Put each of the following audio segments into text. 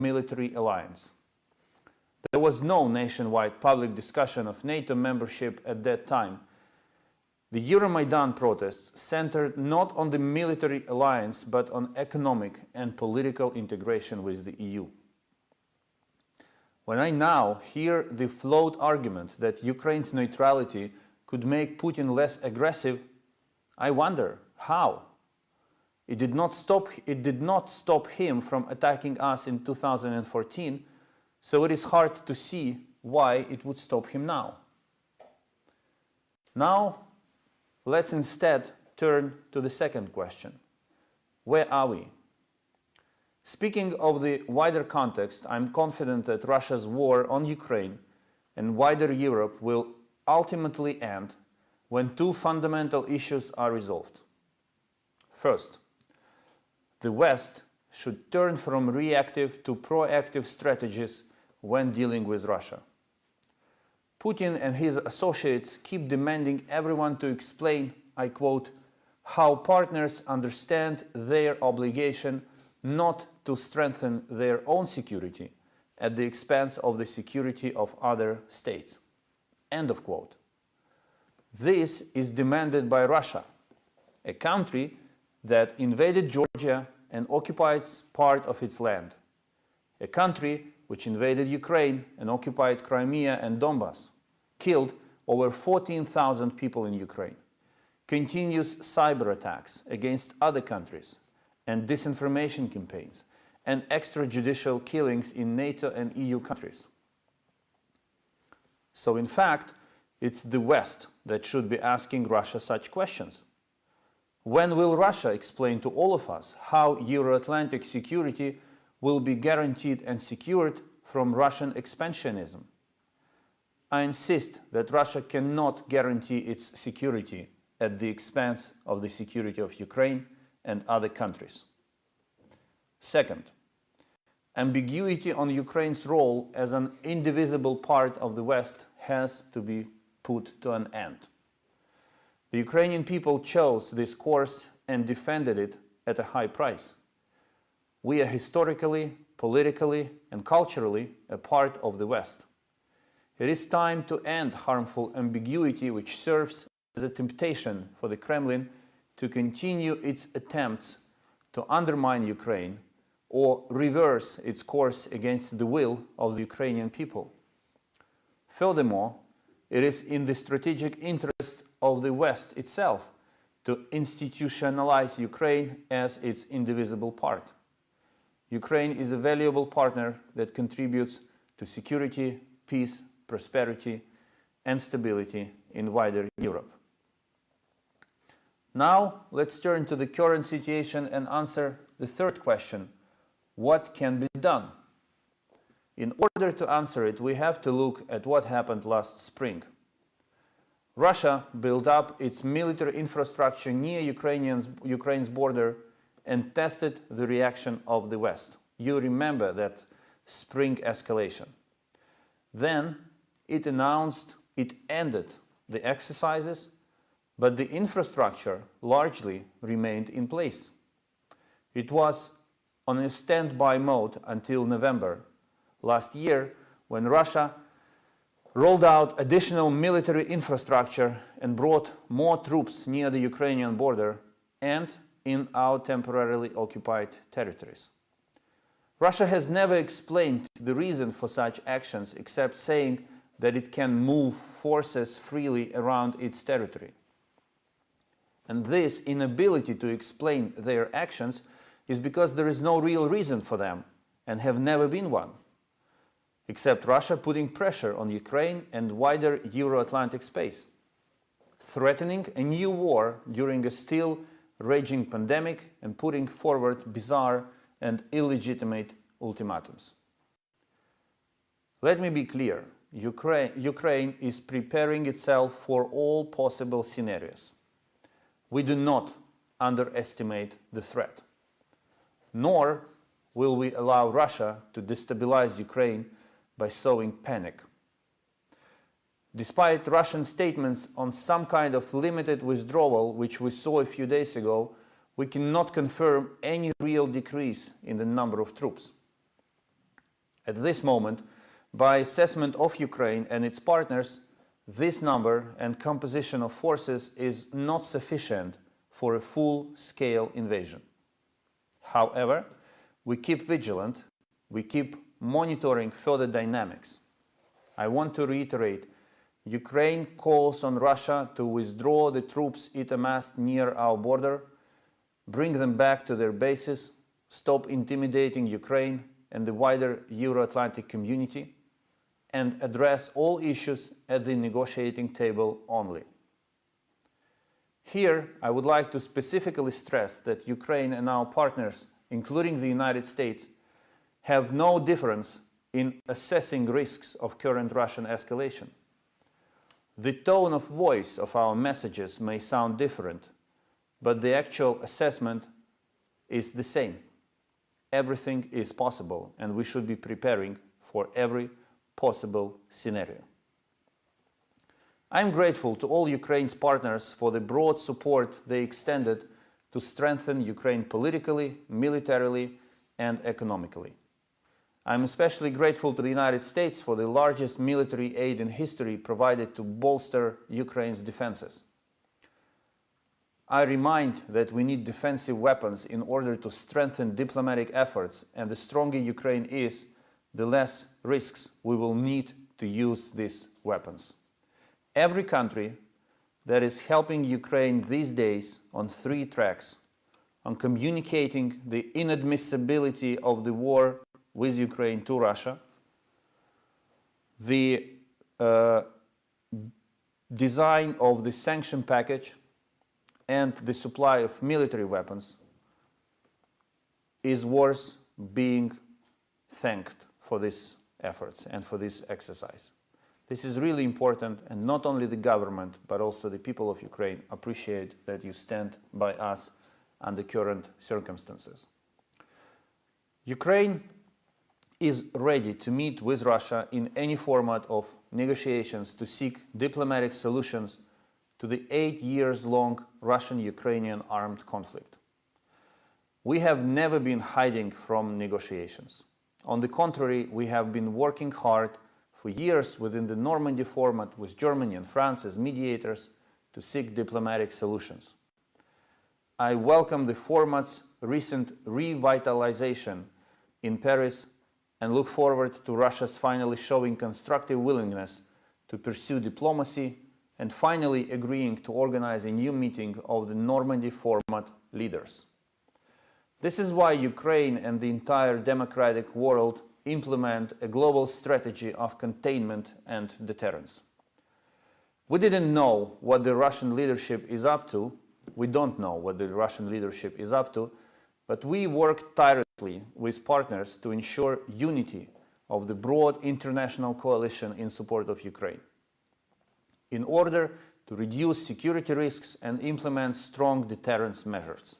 military alliance. There was no nationwide public discussion of NATO membership at that time. The Euromaidan protests centered not on the military alliance but on economic and political integration with the EU. When I now hear the flawed argument that Ukraine's neutrality could make Putin less aggressive, I wonder how. It did not stop him from attacking us in 2014, so it is hard to see why it would stop him now. Now, let's instead turn to the second question. Where are we? Speaking of the wider context, I'm confident that Russia's war on Ukraine and wider Europe will ultimately end when two fundamental issues are resolved. First, the West should turn from reactive to proactive strategies when dealing with Russia. Putin and his associates keep demanding everyone to explain, I quote, how partners understand their obligation not to strengthen their own security at the expense of the security of other states. End of quote. This is demanded by Russia, a country that invaded Georgia and occupies part of its land, a country which invaded Ukraine and occupied Crimea and Donbass, killed over 14,000 people in Ukraine, continues cyber attacks against other countries and disinformation campaigns and extrajudicial killings in NATO and EU countries. So in fact, it's the West that should be asking Russia such questions. When will Russia explain to all of us how Euro-Atlantic security will be guaranteed and secured from Russian expansionism? I insist that Russia cannot guarantee its security at the expense of the security of Ukraine and other countries. Second, ambiguity on Ukraine's role as an indivisible part of the West has to be put to an end. The Ukrainian people chose this course and defended it at a high price. We are historically, politically, and culturally a part of the West. It is time to end harmful ambiguity which serves as a temptation for the Kremlin to continue its attempts to undermine Ukraine or reverse its course against the will of the Ukrainian people. Furthermore, it is in the strategic interest of the West itself to institutionalize Ukraine as its indivisible part. Ukraine is a valuable partner that contributes to security, peace, prosperity, and stability in wider Europe. Now, let's turn to the current situation and answer the third question: what can be done? In order to answer it, we have to look at what happened last spring. Russia built up its military infrastructure near Ukraine's border and tested the reaction of the West. You remember that spring escalation. Then it announced it ended the exercises, but the infrastructure largely remained in place. It was on a standby mode until November last year, when Russia rolled out additional military infrastructure and brought more troops near the Ukrainian border and in our temporarily occupied territories. Russia has never explained the reason for such actions except saying that it can move forces freely around its territory. And this inability to explain their actions is because there is no real reason for them and have never been one, except Russia putting pressure on Ukraine and wider Euro-Atlantic space, threatening a new war during a still raging pandemic and putting forward bizarre and illegitimate ultimatums. Let me be clear, Ukraine is preparing itself for all possible scenarios. We do not underestimate the threat, nor will we allow Russia to destabilize Ukraine by sowing panic. Despite Russian statements on some kind of limited withdrawal, which we saw a few days ago, we cannot confirm any real decrease in the number of troops. At this moment, by assessment of Ukraine and its partners, this number and composition of forces is not sufficient for a full-scale invasion. However, we keep vigilant, we keep monitoring further dynamics. I want to reiterate, Ukraine calls on Russia to withdraw the troops it amassed near our border, bring them back to their bases, stop intimidating Ukraine and the wider Euro-Atlantic community, and address all issues at the negotiating table only. Here, I would like to specifically stress that Ukraine and our partners, including the United States, have no difference in assessing risks of current Russian escalation. The tone of voice of our messages may sound different, but the actual assessment is the same. Everything is possible, and we should be preparing for every possible scenario. I am grateful to all Ukraine's partners for the broad support they extended to strengthen Ukraine politically, militarily, and economically. I am especially grateful to the United States for the largest military aid in history provided to bolster Ukraine's defenses. I remind that we need defensive weapons in order to strengthen diplomatic efforts, and the stronger Ukraine is, the less risks we will need to use these weapons. Every country that is helping Ukraine these days on three tracks: on communicating the inadmissibility of the war with Ukraine to Russia, the design of the sanction package, and the supply of military weapons, is worth being thanked for these efforts and for this exercise. This is really important, and not only the government, but also the people of Ukraine appreciate that you stand by us under current circumstances. Ukraine is ready to meet with Russia in any format of negotiations to seek diplomatic solutions to the 8-year-long Russian-Ukrainian armed conflict. We have never been hiding from negotiations. On the contrary, we have been working hard for years within the Normandy format with Germany and France as mediators to seek diplomatic solutions. I welcome the format's recent revitalization in Paris and look forward to Russia's finally showing constructive willingness to pursue diplomacy and finally agreeing to organize a new meeting of the Normandy format leaders. This is why Ukraine and the entire democratic world implement a global strategy of containment and deterrence. We didn't know what the Russian leadership is up to. We don't know what the Russian leadership is up to, but we worked tirelessly with partners to ensure unity of the broad international coalition in support of Ukraine, in order to reduce security risks and implement strong deterrence measures.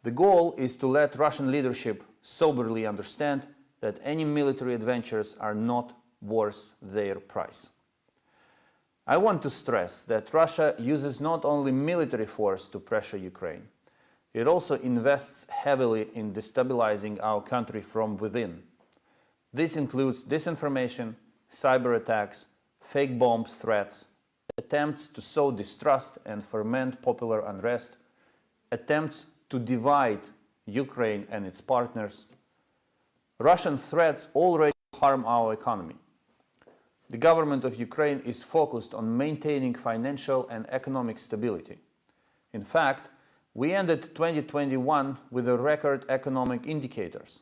The goal is to let Russian leadership soberly understand that any military adventures are not worth their price. I want to stress that Russia uses not only military force to pressure Ukraine, it also invests heavily in destabilizing our country from within. This includes disinformation, cyber attacks, fake bomb threats, attempts to sow distrust and ferment popular unrest, attempts to divide Ukraine and its partners. Russian threats already harm our economy. The government of Ukraine is focused on maintaining financial and economic stability. In fact, we ended 2021 with a record economic indicators,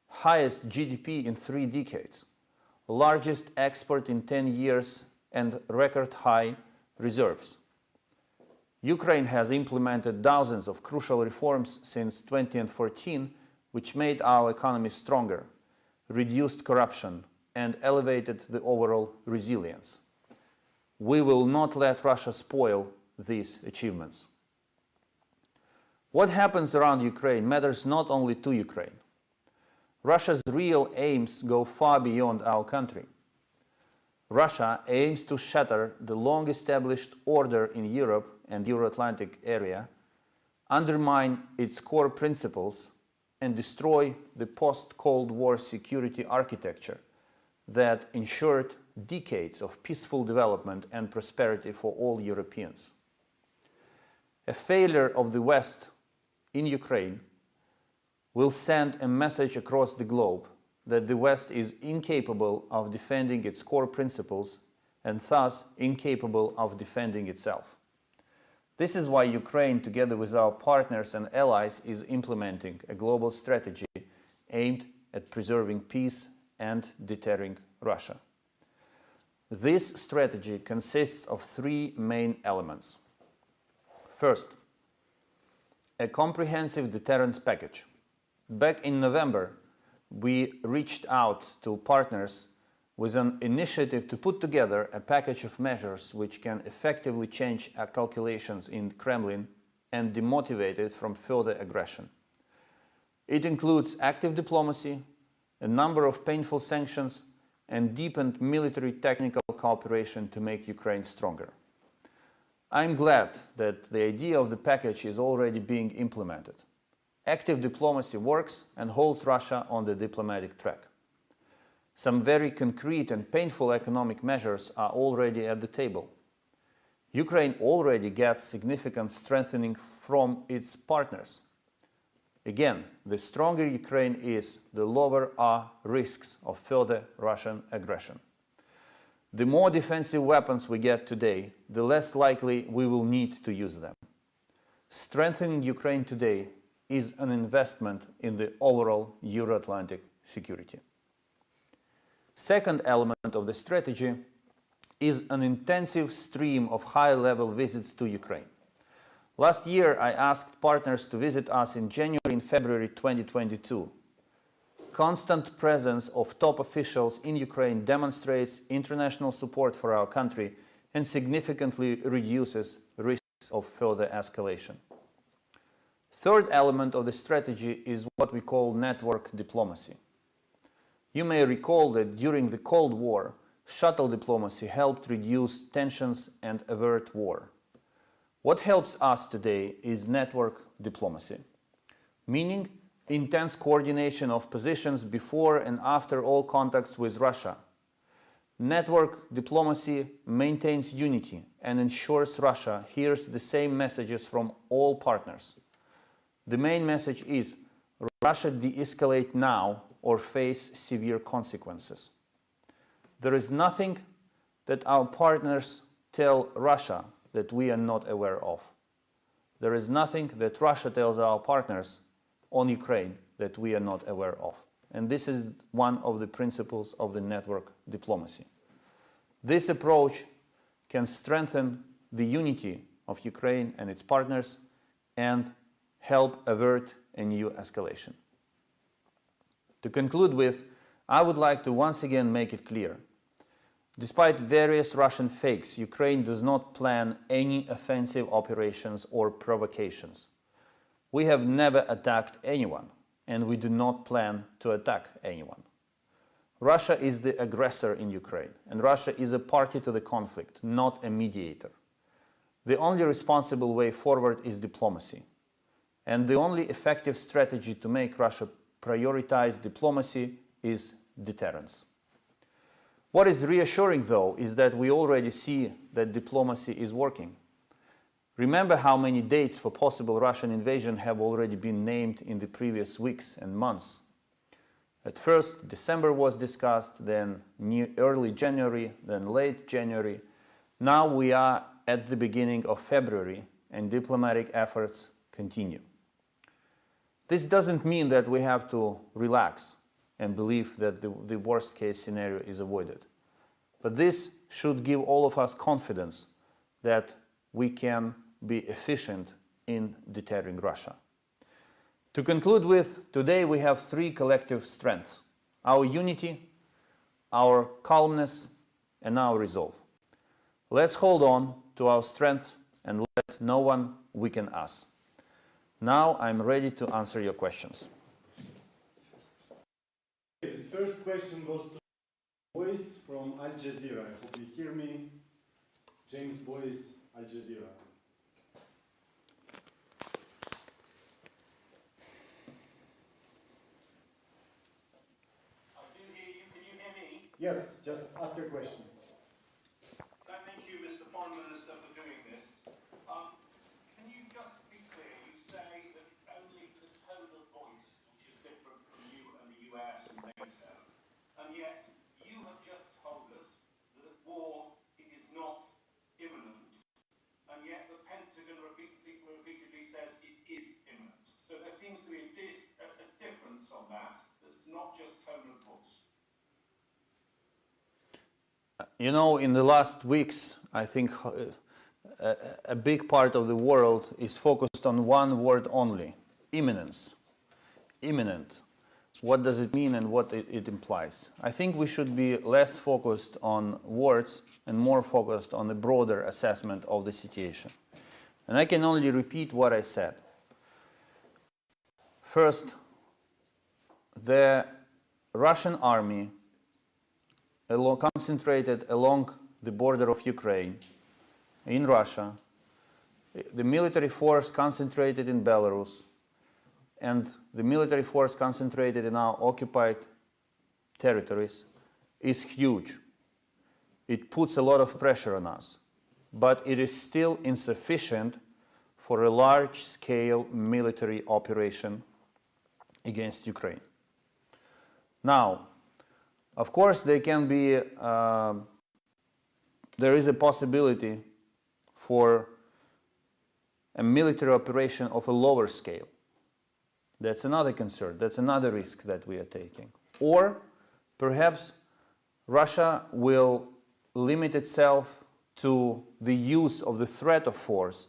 highest GDP in 3 decades, largest export in 10 years, and record high reserves. Ukraine has implemented dozens of crucial reforms since 2014, which made our economy stronger, reduced corruption, and elevated the overall resilience. We will not let Russia spoil these achievements. What happens around Ukraine matters not only to Ukraine. Russia's real aims go far beyond our country. Russia aims to shatter the long-established order in Europe and Euro-Atlantic area, undermine its core principles, and destroy the post-Cold War security architecture that ensured decades of peaceful development and prosperity for all Europeans. A failure of the West in Ukraine will send a message across the globe that the West is incapable of defending its core principles and thus incapable of defending itself. This is why Ukraine, together with our partners and allies, is implementing a global strategy aimed at preserving peace and deterring Russia. This strategy consists of three main elements. First, a comprehensive deterrence package. Back in November, we reached out to partners with an initiative to put together a package of measures which can effectively change our calculations in the Kremlin and demotivate it from further aggression. It includes active diplomacy, a number of painful sanctions, and deepened military technical cooperation to make Ukraine stronger. I'm glad that the idea of the package is already being implemented. Active diplomacy works and holds Russia on the diplomatic track. Some very concrete and painful economic measures are already at the table. Ukraine already gets significant strengthening from its partners. Again, the stronger Ukraine is, the lower are risks of further Russian aggression. The more defensive weapons we get today, the less likely we will need to use them. Strengthening Ukraine today is an investment in the overall Euro-Atlantic security. Second element of the strategy is an intensive stream of high-level visits to Ukraine. Last year, I asked partners to visit us in January and February 2022. Constant presence of top officials in Ukraine demonstrates international support for our country and significantly reduces risks of further escalation. Third element of the strategy is what we call network diplomacy. You may recall that during the Cold War, shuttle diplomacy helped reduce tensions and avert war. What helps us today is network diplomacy, meaning intense coordination of positions before and after all contacts with Russia. Network diplomacy maintains unity and ensures Russia hears the same messages from all partners. The main message is Russia de-escalate now or face severe consequences. There is nothing that our partners tell Russia that we are not aware of. There is nothing that Russia tells our partners on Ukraine that we are not aware of. And this is one of the principles of the network diplomacy. This approach can strengthen the unity of Ukraine and its partners and help avert a new escalation. To conclude with, I would like to once again make it clear. Despite various Russian fakes, Ukraine does not plan any offensive operations or provocations. We have never attacked anyone, and we do not plan to attack anyone. Russia is the aggressor in Ukraine, and Russia is a party to the conflict, not a mediator. The only responsible way forward is diplomacy, and the only effective strategy to make Russia prioritize diplomacy is deterrence. What is reassuring, though, is that we already see that diplomacy is working. Remember how many dates for possible Russian invasion have already been named in the previous weeks and months. At first, December was discussed, then early January, then late January. Now we are at the beginning of February, and diplomatic efforts continue. This doesn't mean that we have to relax and believe that the worst-case scenario is avoided. But this should give all of us confidence that we can be efficient in deterring Russia. To conclude with, today we have three collective strengths: our unity, our calmness, and our resolve. Let's hold on to our strength and let no one weaken us. Now I'm ready to answer your questions. The first question goes to Boyce from Al Jazeera. I hope you hear me. James Boyce, Al Jazeera. Yes, just ask your question. Thank you, Mr. Foreign Minister, for doing this. Can you just be clear? You say that it's only the tone of voice which is different from you and the US and NATO, and yet you have just told us that war is not imminent, and yet the Pentagon repeatedly says it is imminent. So there seems to be a difference on that. It's not just tone of voice. You know, in the last weeks, I think a big part of the world is focused on one word only: imminence. Imminent. What does it mean and what it implies? I think we should be less focused on words and more focused on a broader assessment of the situation. And I can only repeat what I said. First, the Russian army concentrated along the border of Ukraine, in Russia, the military force concentrated in Belarus, and the military force concentrated in our occupied territories is huge. It puts a lot of pressure on us, but it is still insufficient for a large-scale military operation against Ukraine. Now, of course, there is a possibility for a military operation of a lower scale. That's another concern. That's another risk that we are taking. Or perhaps Russia will limit itself to the use of the threat of force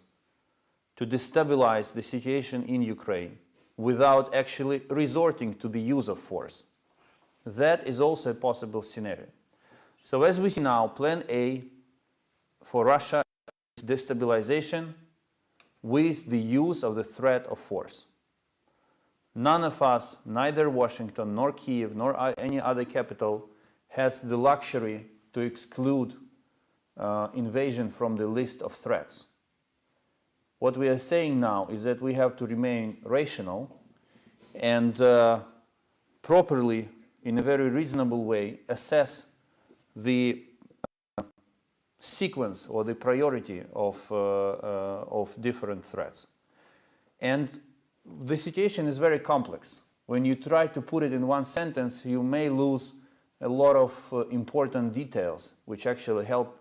to destabilize the situation in Ukraine without actually resorting to the use of force. That is also a possible scenario. So as we see now, plan A for Russia is destabilization with the use of the threat of force. None of us, neither Washington, nor Kiev, nor any other capital, has the luxury to exclude invasion from the list of threats. What we are saying now is that we have to remain rational and properly, in a very reasonable way, assess the sequence or the priority of different threats. And the situation is very complex. When you try to put it in one sentence, you may lose a lot of important details which actually help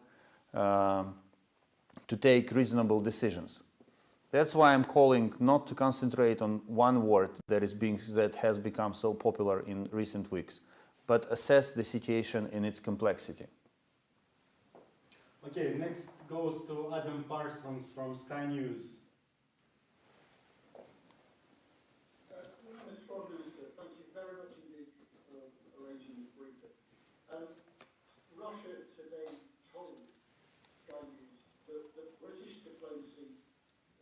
to take reasonable decisions. That's why I'm calling not to concentrate on one word that has become so popular in recent weeks, but assess the situation in its complexity. Okay, next goes to Adam Parsons from Sky News. Mr. Foreign Minister, thank you very much indeed for arranging this briefing. Russia today told Sky News that British diplomacy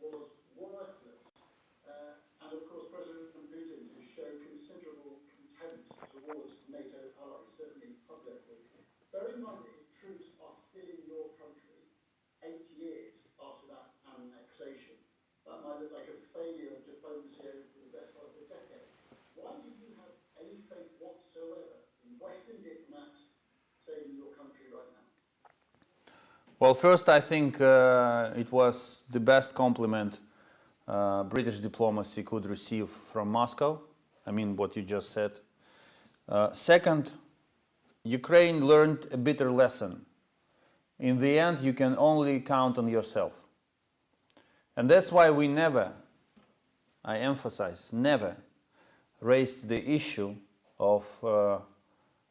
was worthless, and of course President Putin has shown considerable contempt towards NATO allies, certainly publicly. Bear in mind that troops are still in your country 8 years after that annexation. That might look like a failure of diplomacy over the best part of a decade. Why do you have any faith whatsoever in Western diplomats saving your country right now? Well, first, I think it was the best compliment British diplomacy could receive from Moscow. I mean, what you just said. Second, Ukraine learned a bitter lesson. In the end, you can only count on yourself. And that's why we never, I emphasize, never raised the issue of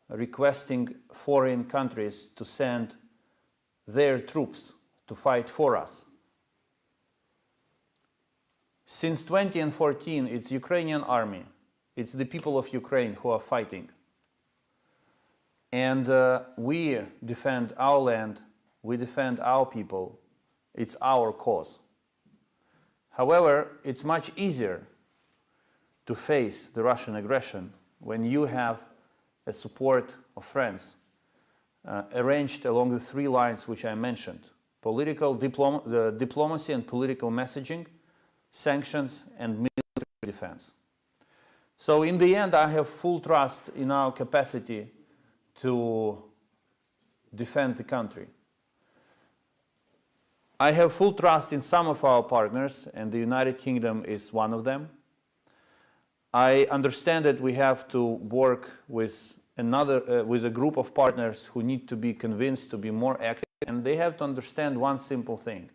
requesting foreign countries to send their troops to fight for us. Since 2014, it's Ukrainian army, it's the people of Ukraine who are fighting. And we defend our land, we defend our people, it's our cause. However, it's much easier to face the Russian aggression when you have a support of friends arranged along the three lines which I mentioned: political diplomacy and political messaging, sanctions, and military defense. So in the end, I have full trust in our capacity to defend the country. I have full trust in some of our partners, and the United Kingdom is one of them. I understand that we have to work with with a group of partners who need to be convinced to be more active, and they have to understand one simple thing.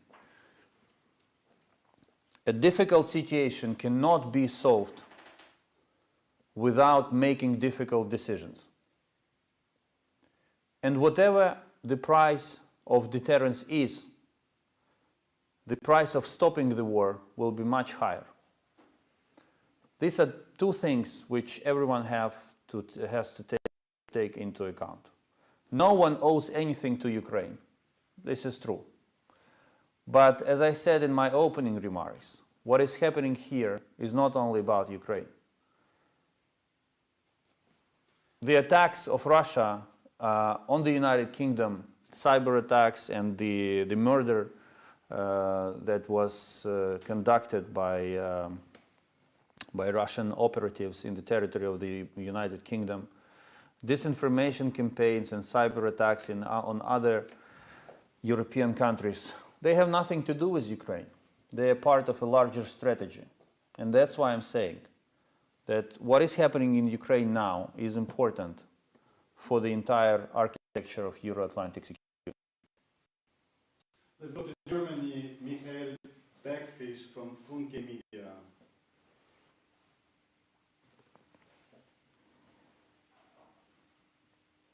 A difficult situation cannot be solved without making difficult decisions. And whatever the price of deterrence is, the price of stopping the war will be much higher. These are two things which everyone has to take into account. No one owes anything to Ukraine. This is true. But as I said in my opening remarks, what is happening here is not only about Ukraine. The attacks of Russia on the United Kingdom, cyber attacks and the murder that was conducted by Russian operatives in the territory of the United Kingdom, disinformation campaigns and cyber attacks on other European countries, they have nothing to do with Ukraine. They are part of a larger strategy. And that's why I'm saying that what is happening in Ukraine now is important for the entire architecture of Euro-Atlantic security. Let's go to Germany. Michael Bergfisch from Funke Media.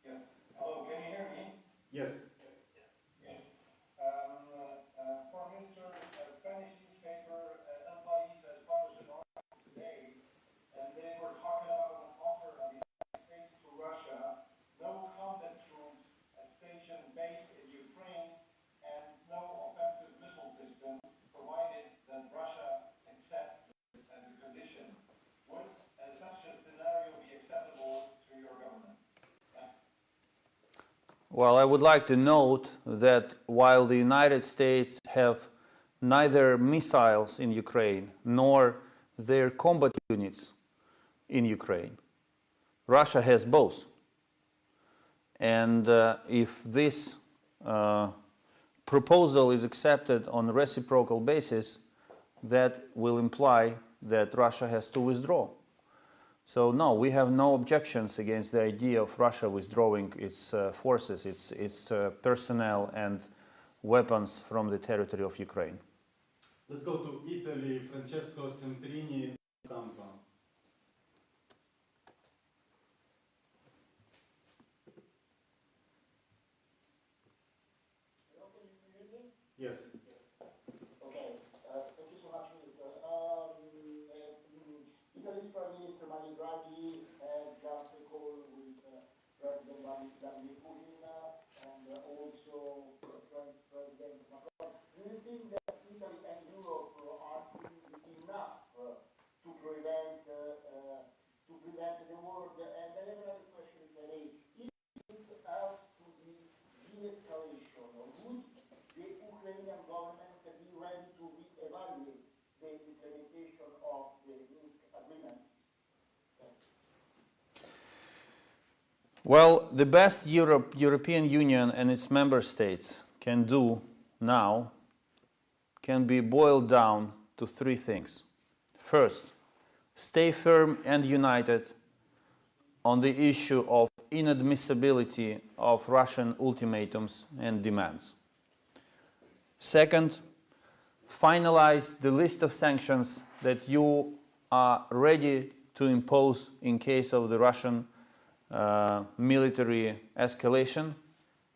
Yes. Hello, can you hear me? Yes. Yes. Foreign Minister, Spanish newspaper El País has published an article today, and they were talking about an offer of the United States to Russia, no combat troops stationed based in Ukraine, and no offensive missile systems, provided that Russia accepts this as a condition. Would such a scenario be acceptable to your government? Well, I would like to note that while the United States have neither missiles in Ukraine nor their combat units in Ukraine, Russia has both. And if this proposal is accepted on a reciprocal basis, that will imply that Russia has to withdraw. So no, we have no objections against the idea of Russia withdrawing its forces, its personnel and weapons from the territory of Ukraine. Let's go to Italy. Francesco Semprini, Stampa. Yes. Okay, thank you so much, Minister. Italy's Prime Minister Mario Draghi had just a call with President Vladimir Putin and also French President Macron. Do you think that Italy and Europe are doing enough to prevent the war? And I have another question, if I may. If it helps to the de-escalation, would the Ukrainian government be ready to re-evaluate the implementation of the Minsk agreements? Well, the best European Union and its member states can do now can be boiled down to three things. First, stay firm and united on the issue of inadmissibility of Russian ultimatums and demands. Second, finalize the list of sanctions that you are ready to impose in case of the Russian military escalation,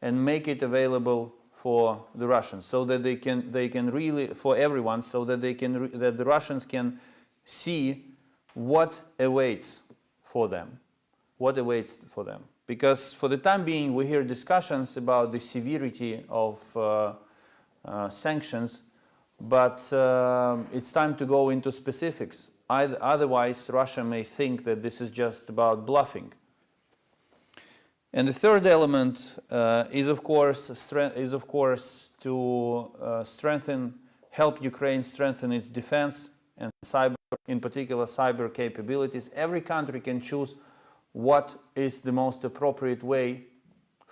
and make it available for the Russians, so that they can really, for everyone, so that that the Russians can see what awaits for them. Because for the time being, we hear discussions about the severity of sanctions, but it's time to go into specifics. Otherwise, Russia may think that this is just about bluffing. And the third element is, of course, to help Ukraine strengthen its defense and cyber, in particular, cyber capabilities. Every country can choose what is the most appropriate way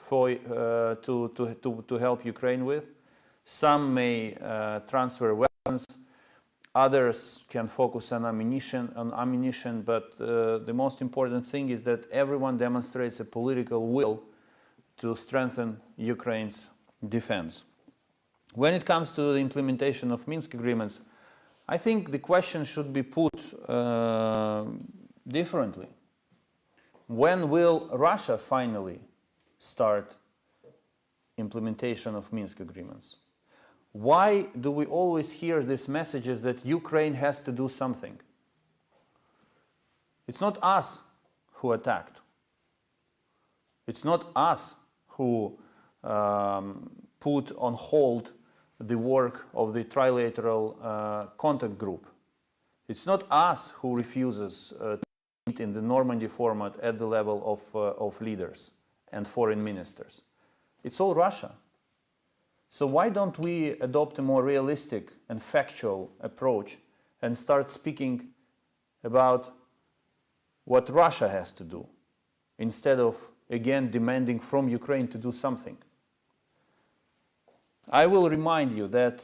to help Ukraine with. Some may transfer weapons. Others can focus on ammunition, but the most important thing is that everyone demonstrates a political will to strengthen Ukraine's defense. When it comes to the implementation of Minsk agreements, I think the question should be put differently. When will Russia finally start implementation of Minsk agreements? Why do we always hear these messages that Ukraine has to do something? It's not us who attacked. It's not us who put on hold the work of the trilateral contact group. It's not us who refuses to meet in the Normandy format at the level of leaders and foreign ministers. It's all Russia. So why don't we adopt a more realistic and factual approach and start speaking about what Russia has to do, instead of, again, demanding from Ukraine to do something? I will remind you that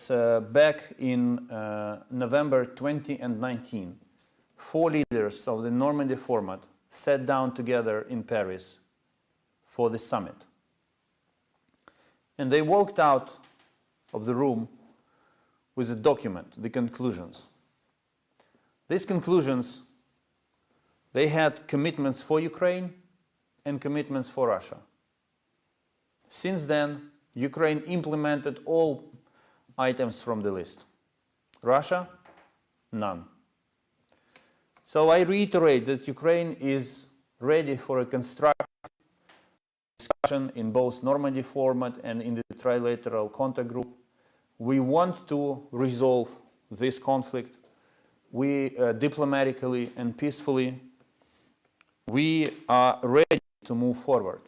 back in November 2019, 4 leaders of the Normandy format sat down together in Paris for the summit. And they walked out of the room with a document, the conclusions. These conclusions, they had commitments for Ukraine and commitments for Russia. Since then, Ukraine implemented all items from the list. Russia, none. So I reiterate that Ukraine is ready for a constructive discussion in both Normandy format and in the trilateral contact group. We want to resolve this conflict. We diplomatically and peacefully. We are ready to move forward.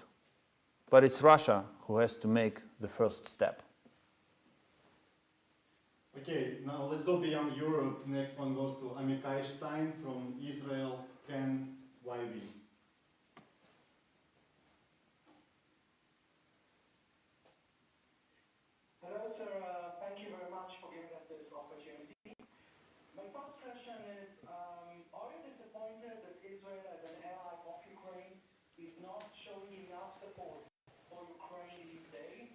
But it's Russia who has to make the first step. Okay, now let's go beyond Europe. Next one goes to Amikai Stein from Israel. Can YB. Hello, sir. Thank you very much for giving us this opportunity. My first question is, are you disappointed that Israel, as an ally of Ukraine, is not showing enough support for Ukraine these days?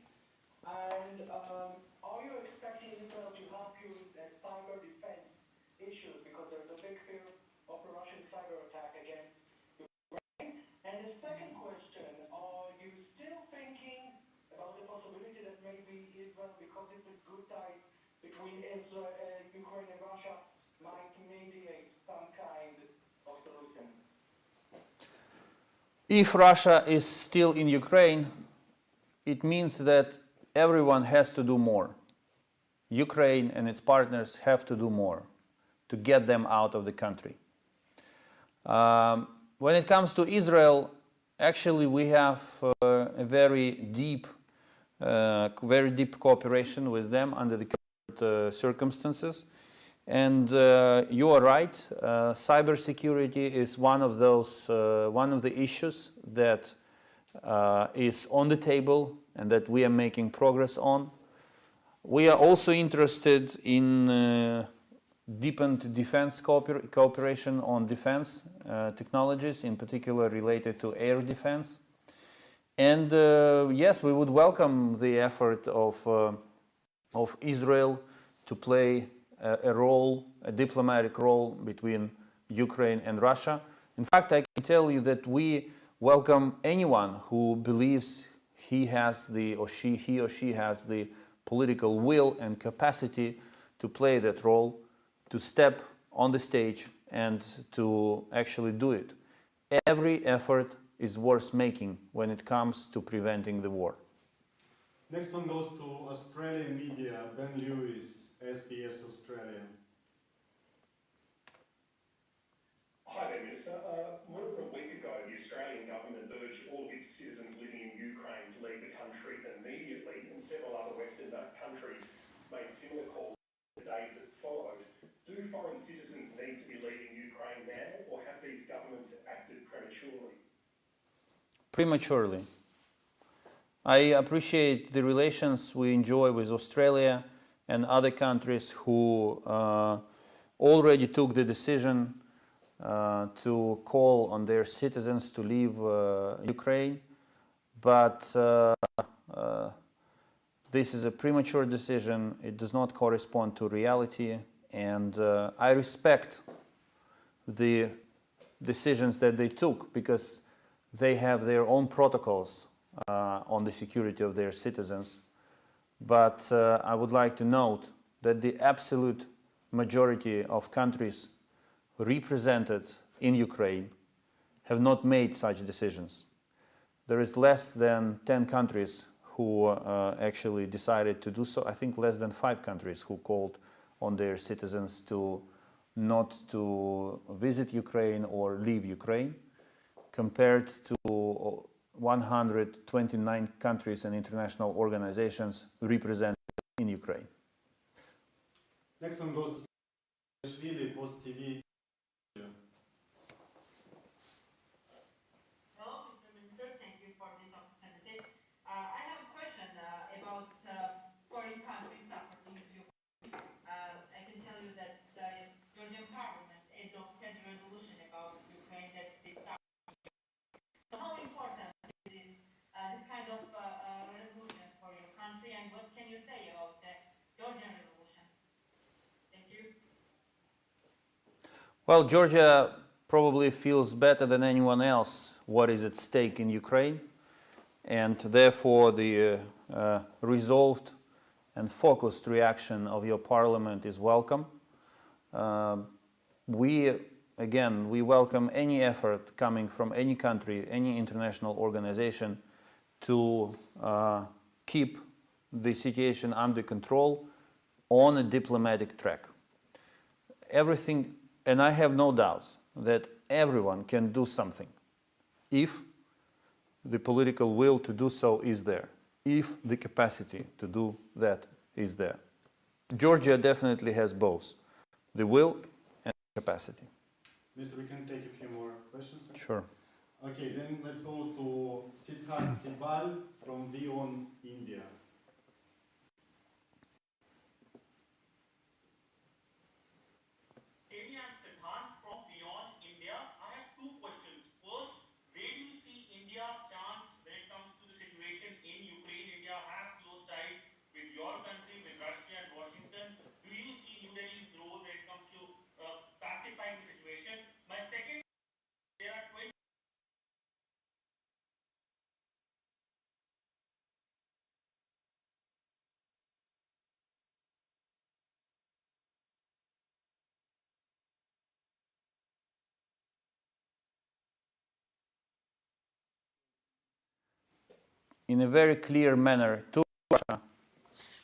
And are you expecting Israel to help you with the cyber defense issues? Because there's a big fear of a Russian cyber attack against Ukraine. And the second question, are you still thinking about the possibility that maybe Israel, because it was good ties between Israel, Ukraine and Russia, might mediate some kind of solution? If Russia is still in Ukraine, it means that everyone has to do more. Ukraine and its partners have to do more to get them out of the country. When it comes to Israel, actually we have a very deep cooperation with them under the current circumstances. And you are right, cybersecurity is one of the issues that is on the table and that we are making progress on. We are also interested in deepened defense cooperation on defense technologies, in particular related to air defense. And yes, we would welcome the effort of Israel to play a role, a diplomatic role between Ukraine and Russia. In fact, I can tell you that we welcome anyone who believes he or she has the political will and capacity to play that role, to step on the stage and to actually do it. Every effort is worth making when it comes to preventing the war. Next one goes to Australian media, Ben Lewis, SBS Australia. Hi there, Minister. More than a week ago, the Australian government urged all of its citizens living in Ukraine to leave the country immediately, and several other Western countries made similar calls in the days that followed. Do foreign citizens need to be leaving Ukraine now, or have these governments acted prematurely? Prematurely. I appreciate the relations we enjoy with Australia and other countries who already took the decision to call on their citizens to leave Ukraine. But this is a premature decision. It does not correspond to reality. And I respect the decisions that they took because they have their own protocols on the security of their citizens. But I would like to note that the absolute majority of countries represented in Ukraine have not made such decisions. There is less than 10 countries who actually decided to do so. I think less than 5 countries who called on their citizens to not to visit Ukraine or leave Ukraine, compared to 129 countries and international organizations represented in Ukraine. Next one goes to Saakashvili, Post TV. Hello, Mr. Minister. Thank you for this opportunity. I have a question about foreign countries supporting Ukraine. I can tell you that Georgian Parliament adopted a resolution about Ukraine that they support. So how important is this kind of resolutions for your country, and what can you say about the Georgian resolution? Thank you. Well, Georgia probably feels better than anyone else what is at stake in Ukraine, and therefore the resolved and focused reaction of your parliament is welcome. We welcome any effort coming from any country, any international organization to keep the situation under control on a diplomatic track. Everything, and I have no doubts that everyone can do something if the political will to do so is there, if the capacity to do that is there. Georgia definitely has both the will and the capacity. Mister, we can take a few more questions. Sure. Okay, then let's go to Siddharth Sibal from Beyond India. Amy, I'm Siddharth from Beyond India. I have two questions. First, where do you see India's stance when it comes to the situation in Ukraine? India has close ties with your country, with Russia and Washington. Do you see New Delhi's role when it comes to pacifying the situation? My second, there are 20 in a very clear manner to Russia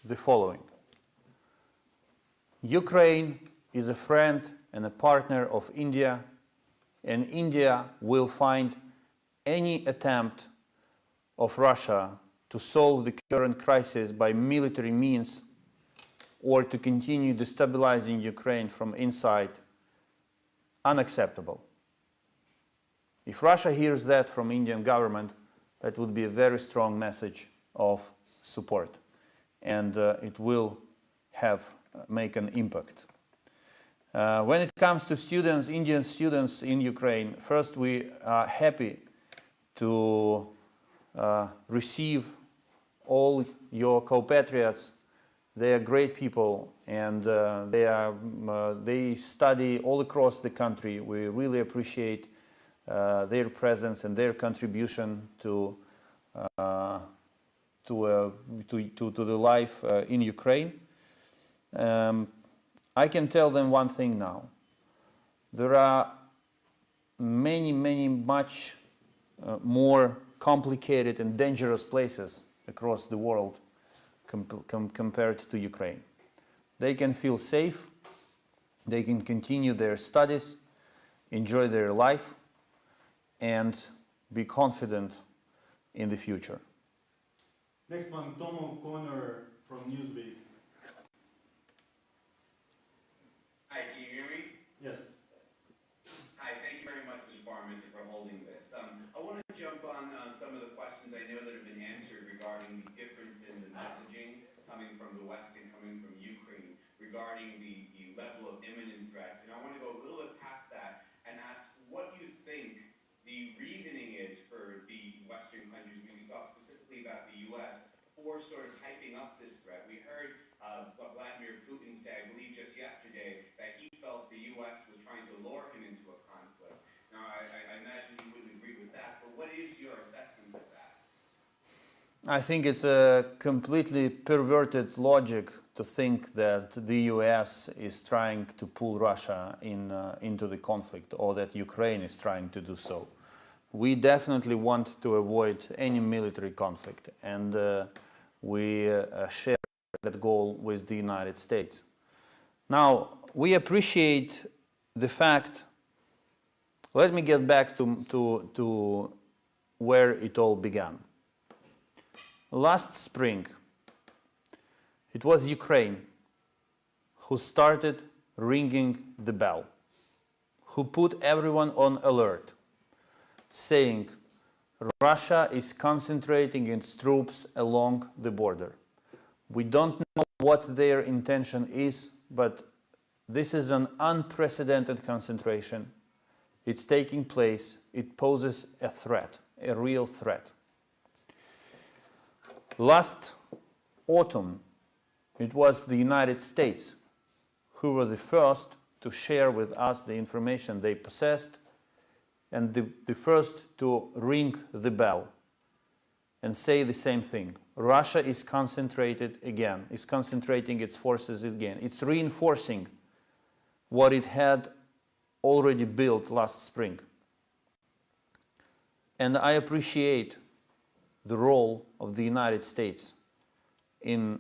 the following. Ukraine is a friend and a partner of India, and India will find any attempt of Russia to solve the current crisis by military means or to continue destabilizing Ukraine from inside unacceptable. If Russia hears that from Indian government, that would be a very strong message of support, and it will make an impact. When it comes to students, Indian students in Ukraine, first we are happy to receive all your compatriots. They are great people, and they study all across the country. We really appreciate their presence and their contribution to the life in Ukraine. I can tell them one thing now. There are much more complicated and dangerous places across the world compared to Ukraine. They can feel safe, they can continue their studies, enjoy their life, and be confident in the future. Next one, Tom O'Connor from Newsweek. Hi, can you hear me? Yes. Hi, thank you very much, Mr. Farmer, for holding this. I want to jump on some of the questions I know that have been answered regarding the difference in the messaging coming from the West and coming from Ukraine regarding the level of imminent threats. And I want to go a little bit past that and ask what you think the reasoning is for the Western countries, we can talk specifically about the U.S., for sort of hyping up this threat. We heard what Vladimir Putin said, I believe just yesterday, that he felt the U.S. was trying to lure him into a conflict. Now, I imagine you wouldn't agree with that, but what is your assessment of that? I think it's a completely perverted logic to think that the US is trying to pull Russia into the conflict, or that Ukraine is trying to do so. We definitely want to avoid any military conflict, and we share that goal with the United States. Now, we appreciate the fact. Let me get back to where it all began. Last spring, it was Ukraine who started ringing the bell, who put everyone on alert, saying Russia is concentrating its troops along the border. We don't know what their intention is, but this is an unprecedented concentration. It's taking place. It poses a threat, a real threat. Last autumn, it was the United States who were the first to share with us the information they possessed, and the first to ring the bell and say the same thing. Russia is concentrated again, is concentrating its forces again. It's reinforcing what it had already built last spring. And I appreciate the role of the United States in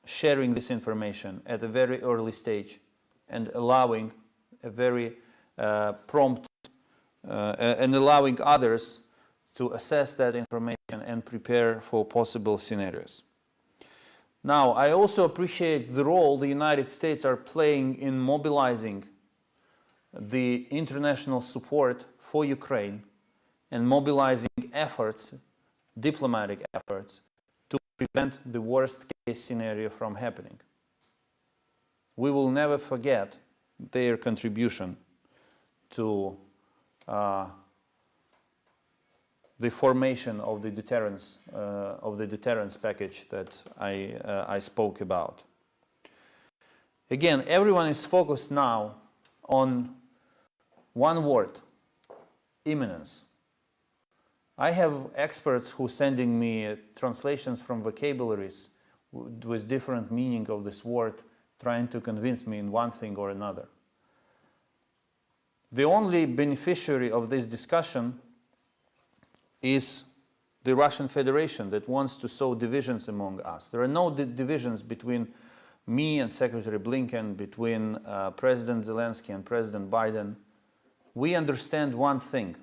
sharing this information at a very early stage and allowing a very prompt and allowing others to assess that information and prepare for possible scenarios. Now, I also appreciate the role the United States are playing in mobilizing the international support for Ukraine and mobilizing efforts, diplomatic efforts, to prevent the worst case scenario from happening. We will never forget their contribution to the formation of the deterrence package that I spoke about. Again, everyone is focused now on one word: imminence. I have experts who are sending me translations from vocabularies with different meaning of this word, trying to convince me in one thing or another. The only beneficiary of this discussion is the Russian Federation, that wants to sow divisions among us. There are no divisions between me and Secretary Blinken, between President Zelensky and President Biden. We understand one thing: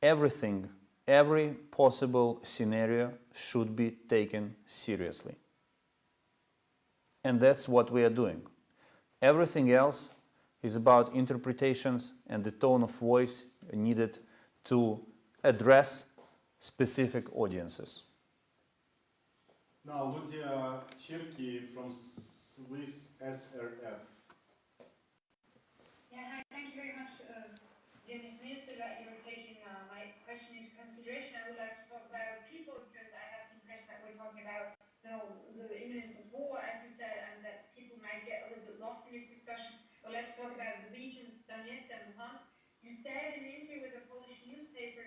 everything, every possible scenario should be taken seriously. And that's what we are doing. Everything else is about interpretations and the tone of voice needed to address specific audiences. Now, Lucia Chirki from Swiss SRF. Yeah, hi, thank you very much, dear Minister, that you're taking my question into consideration. I would like to talk about people, because I have the impression that we're talking about, the imminence of war, as you said, and that people might get a little bit lost in this discussion. But let's talk about the regions, Donetsk and Luhansk. You said in an interview with a Polish newspaper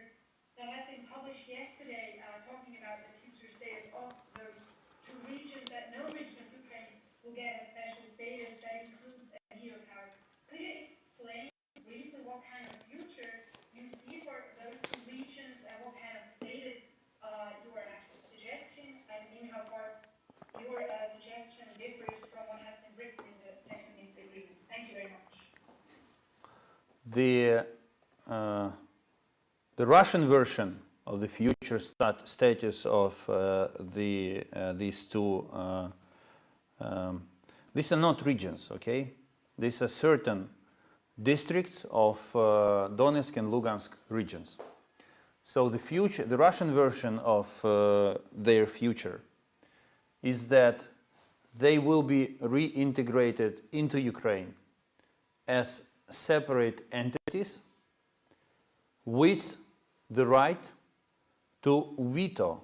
that had been published yesterday, talking about the future status of those two regions, that no region of Ukraine will get a special status that includes a veto power. Could you explain briefly what kind of future you see for those two regions, and what kind of status you are actually suggesting, and in how far your suggestion differs from what has been written in the second Minsk agreement? Thank you very much. The Russian version of the future status of these two, these are not regions, okay? These are certain districts of Donetsk and Lugansk regions. So the future, the Russian version of their future is that they will be reintegrated into Ukraine as separate entities with the right to veto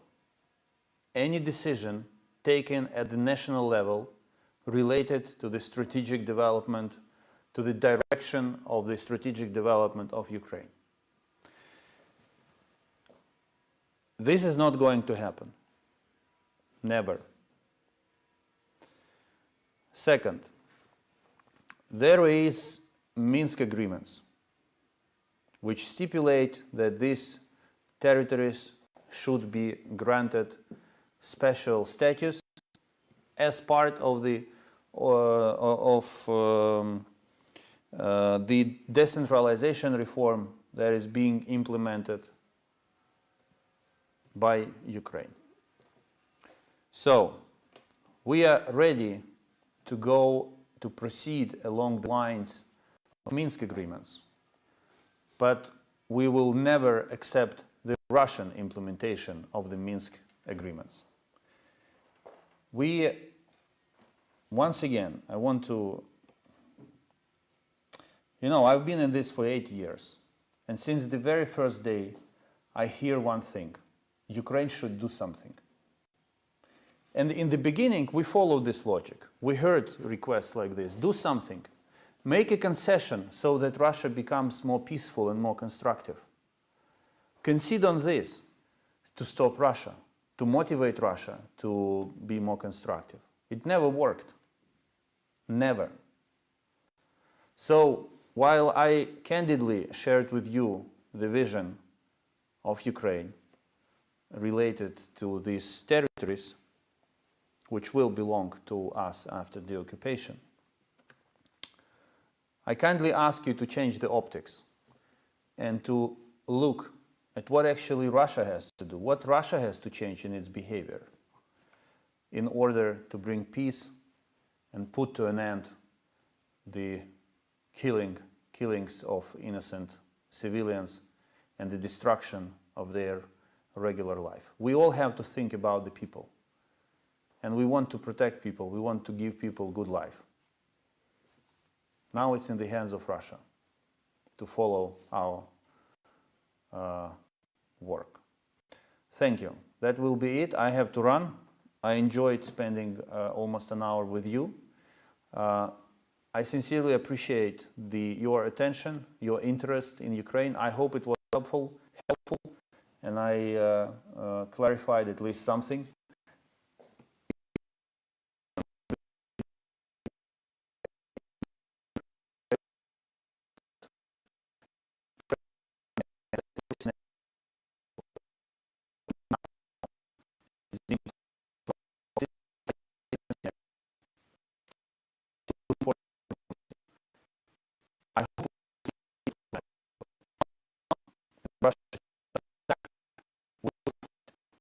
any decision taken at the national level related to the strategic development, to the direction of the strategic development of Ukraine. This is not going to happen. Never. Second, there is Minsk agreements which stipulate that these territories should be granted special status as part of the decentralization reform that is being implemented by Ukraine. So we are ready to proceed along the lines of Minsk agreements, but we will never accept the Russian implementation of the Minsk agreements. Once again, I want to, I've been in this for 8 years, and since the very first day, I hear one thing: Ukraine should do something. And in the beginning, we followed this logic. We heard requests like this: do something, make a concession so that Russia becomes more peaceful and more constructive. Concede on this to stop Russia, to motivate Russia to be more constructive. It never worked. Never. So while I candidly shared with you the vision of Ukraine related to these territories, which will belong to us after the occupation, I kindly ask you to change the optics and to look at what actually Russia has to do, what Russia has to change in its behavior in order to bring peace and put to an end the killings of innocent civilians and the destruction of their regular life. We all have to think about the people. And we want to protect people. We want to give people good life. Now it's in the hands of Russia to follow our work. Thank you. That will be it. I have to run. I enjoyed spending almost an hour with you. I sincerely appreciate your attention, your interest in Ukraine. I hope it was helpful, and I clarified at least something. I hope